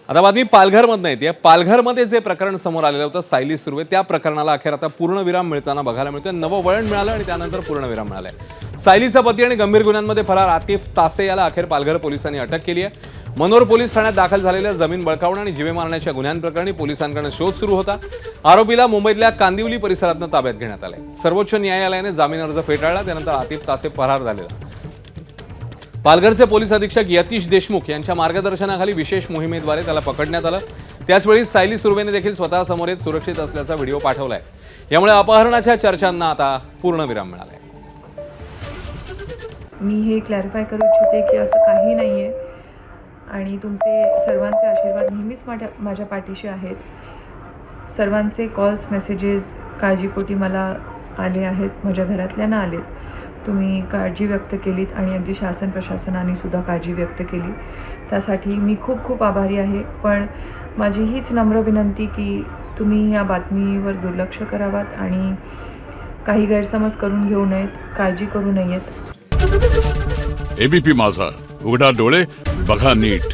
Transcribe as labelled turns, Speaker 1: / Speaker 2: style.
Speaker 1: आता बातमी पालघरमधनं येते। पालघरमध्ये जे प्रकरण समोर आलेलं होतं सायली सुर्वे, त्या प्रकरणाला अखेर आता पूर्णविराम मिळताना बघायला मिळतोय। नवं वळण मिळालं आणि त्यानंतर पूर्णविराम मिळालाय। सायलीचा पती आणि गंभीर गुन्ह्यांमध्ये फरार आतिफ तासे याला अखेर पालघर पोलिसांनी अटक केली आहे। मनोर पोलीस ठाण्यात दाखल झालेल्या जमीन बळकावणं आणि जीवे मारण्याच्या गुन्ह्यांप्रकरणी पोलिसांकडून शोध सुरू होता। आरोपीला मुंबईतल्या कांदिवली परिसरातून ताब्यात घेण्यात आले। सर्वोच्च न्यायालयाने जामीन अर्ज फेटाळला, त्यानंतर आतिफ तासे फरार झालेला। पालघरचे पोलीस अधीक्षक यतीश देशमुख यांच्या मार्गदर्शनाखाली विशेष मोहिमेद्वारे त्याला पकडण्यात आलं। त्याचवेळी सायली सुर्वेने देखील स्वतः समोर येत सुरक्षित असल्याचा व्हिडिओ पाठवलाय। यामुळे अपहरणाच्या चर्चांना आता पूर्णविराम मिळालाय।
Speaker 2: मी हे क्लॅरिफाय करू इच्छिते की असं काही नाही आहे आणि तुमचे सर्वांचे आशीर्वाद नेहमीच माझ्या पाठीशी आहेत। सर्वांचे कॉल्स मेसेजेस काळजीपोटी मला आले आहेत, माझ्या घरातल्यांना आलेत। तुम्ही काळजी व्यक्त केलीत आणि अगदी शासन प्रशासनाने सुद्धा काळजी व्यक्त केली, त्यासाठी मी खूप खूप आभारी आहे। पण माझी हीच नम्र विनंती की तुम्ही या बातमीवर दुर्लक्ष करावात आणि काही गैरसमज करून घेऊ नयेत, काळजी करू नयेत।
Speaker 3: एबीपी माझा, उघडा डोळे बघा नीट।